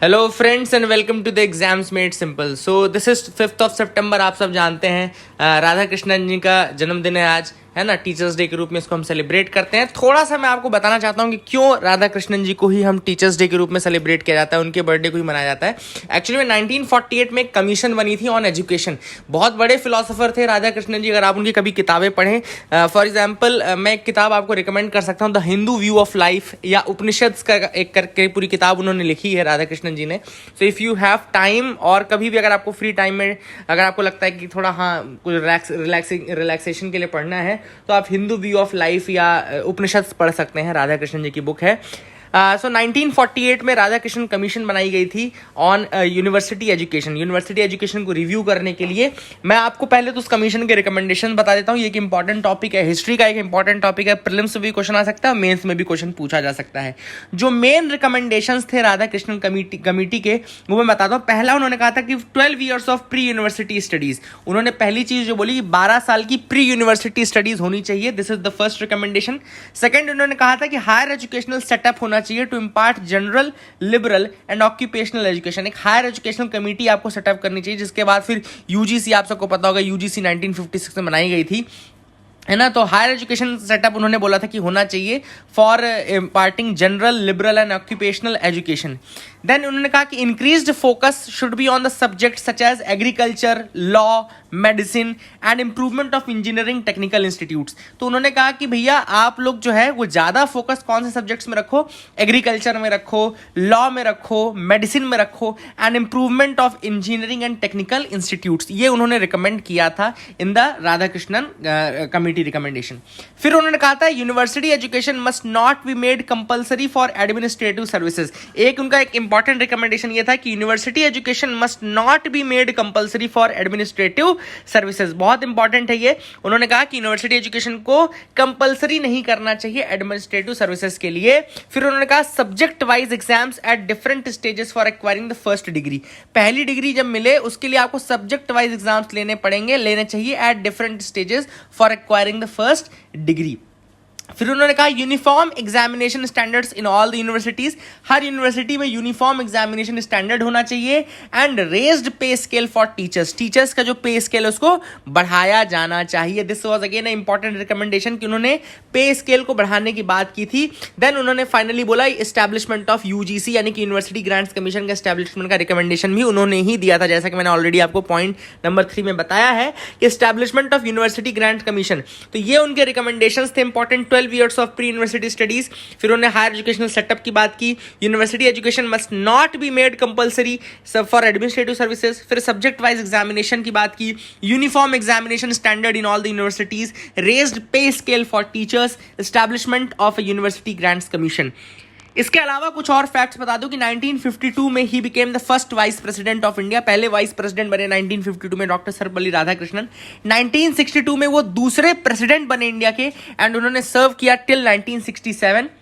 Hello friends and welcome to the exams made simple. So this is 5th of September. आप सब जानते हैं राधा कृष्णन जी का जन्मदिन है आज, है ना। टीचर्स डे के रूप में इसको हम सेलिब्रेट करते हैं। थोड़ा सा मैं आपको बताना चाहता हूँ कि क्यों राधा कृष्णन जी को ही हम टीचर्स डे के रूप में सेलिब्रेट किया जाता है, उनके बर्थडे को ही मनाया जाता है। एक्चुअली में 1948 में एक कमीशन बनी थी ऑन एजुकेशन। बहुत बड़े फिलोसोफर थे राधा कृष्णन जी। अगर आप उनकी कभी किताबें पढ़ें, फॉर एग्जाम्पल मैं एक किताब आपको रिकमेंड कर सकता हूँ, the Hindu view of life, या उपनिषद का एक करके पूरी किताब उन्होंने लिखी है राधा कृष्णन जी ने। So if you have time, और कभी भी अगर आपको फ्री टाइम में अगर आपको लगता है कि थोड़ा कुछ रिलैक्सेशन के लिए पढ़ना है, तो आप हिंदू व्यू ऑफ लाइफ या उपनिषद पढ़ सकते हैं। राधा कृष्णन जी की बुक है। 1948 में राधा कृष्णन कमीशन बनाई गई थी on university education. University education को रिव्यू करने के लिए मैं आपको पहले तो उस कमीशन के रिकमेंडेशन बता देता हूँ। ये एक इंपॉर्टेंट टॉपिक है, हिस्ट्री का एक इंपॉर्टेंट टॉपिक है। प्रीलिम्स में भी क्वेश्चन आ सकता है, मेंस में भी क्वेश्चन पूछा जा सकता है। जो मेन रिकमेंडेशंस थे राधा कृष्णन कमेटी के, वो मैं बताता हूँ। पहला उन्होंने कहा था कि 12 years of pre university studies. उन्होंने पहली चीज जो बोली, 12 साल की प्री यूनिवर्सिटी स्टडीज होनी चाहिए। This is the first recommendation. Second, उन्होंने कहा था कि हायर एजुकेशनल सेटअप होना चाहिए to impart general, liberal and occupational education. एक हायर एजुकेशनल कमेटी आपको सेटअप करनी चाहिए, जिसके बाद फिर यूजीसी, आप सबको पता होगा यूजीसी 1956 में बनाई गई थी, है ना। तो हायर एजुकेशन सेटअप उन्होंने बोला था कि होना चाहिए for imparting general, liberal and occupational education. Then उन्होंने कहा कि increased focus should be on the subject such as agriculture, law, medicine and improvement of engineering technical institutes. तो उन्होंने कहा कि भैया आप लोग जो है वो ज़्यादा फोकस कौन से सब्जेक्ट्स में रखो, एग्रीकल्चर में रखो, लॉ में रखो, मेडिसिन में रखो, and improvement of engineering and technical institutes. ये उन्होंने रिकमेंड किया था in the Radha Krishnan committee recommendation. फिर उन्होंने कहा था university education must not be made compulsory for administrative services. एक उनका एक इंपॉर्टेंट रिकमेंडेशन ये था कि university education must not be made compulsory for administrative services. बहुत इंपॉर्टेंट है ये। उन्होंने कहा कि यूनिवर्सिटी एजुकेशन को कंपल्सरी नहीं करना चाहिए एडमिनिस्ट्रेटिव सर्विसेज के लिए। फिर उन्होंने कहा subject wise exams at different stages for acquiring the first degree. पहली डिग्री जब मिले उसके लिए आपको सब्जेक्ट वाइज एग्जाम्स लेने चाहिए at different stages for acquiring the first degree. फिर उन्होंने कहा uniform examination standards in all the universities. Her university में यूनिफॉर्म एग्जामिनेशन स्टैंडर्ड होना चाहिए। एंड रेज्ड पे स्केल फॉर टीचर्स। टीचर्स का जो पे स्केल है उसको बढ़ाया जाना चाहिए। This was again a important recommendation कि उन्होंने पे स्केल को बढ़ाने की बात की थी। देन उन्होंने फाइनली बोला एस्टैब्लिशमेंट ऑफ यूजीसी, यानी कि यूनिवर्सिटी ग्रांट्स कमीशन का एस्टैब्लिशमेंट का रिकमेंडेशन भी उन्होंने ही दिया था, जैसा कि मैंने ऑलरेडी आपको पॉइंट नंबर 3 में बताया है कि establishment of university grant commission. तो ये उनके रिकमेंडेशंस थे important 12 years of pre university studies. फिर उन्होंने हायर एजुकेशनल सेटअप की बात की। University education must not be made compulsory for administrative services. फिर सब्जेक्ट वाइज एग्जामिनेशन की बात की। Uniform examination standard in all the universities, raised पे scale for teachers, establishment of a university grants commission. इसके अलावा कुछ और फैक्ट्स बता दूं कि 1952 में he became the first vice president of India. पहले वाइस प्रेसिडेंट बने 1952 में डॉक्टर सर्वपल्ली राधाकृष्णन। 1962 में वो दूसरे प्रेसिडेंट बने इंडिया के, एंड उन्होंने सर्व किया till 1967।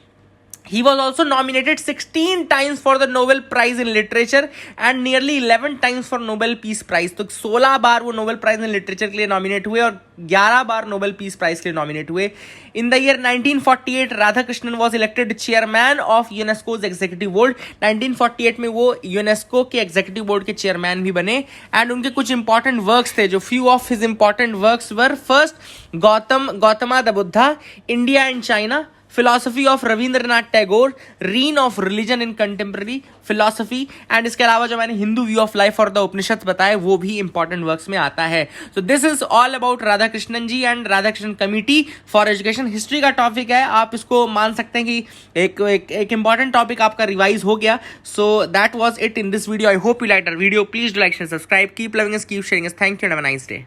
He was also nominated 16 times for the Nobel Prize in Literature and nearly 11 times for Nobel Peace Prize। तो 16 बार वो नोबेल प्राइज इन लिटरेचर के लिए नॉमिनेट हुए और 11 बार नोबेल पीस प्राइज के लिए नॉमिनेट हुए। In the year 1948 Radhakrishnan was elected chairman of UNESCO's executive board. 1948 में वो यूनेस्को के एग्जीक्यूटिव बोर्ड के चेयरमैन भी बने। एंड उनके कुछ इंपॉर्टेंट वर्क्स थे, जो few of his important works were first Gautama the Buddha, India and China, philosophy of Rabindranath Tagore, reign of religion in contemporary philosophy. And इसके अलावा जो मैंने हिंदू व्यू ऑफ लाइफ और द उपनिषद बताए, वो भी इंपॉर्टेंट वर्क्स में आता है। So this is all about Radhakrishnan ji and Radhakrishnan committee for education. History का टॉपिक है, आप इसको मान सकते हैं कि एक इंपॉर्टेंट टॉपिक आपका रिवाइज हो गया। So that was it in this video. I hope you like our video. Please like share subscribe, keep loving us, keep sharing us. Thank you and have a nice day.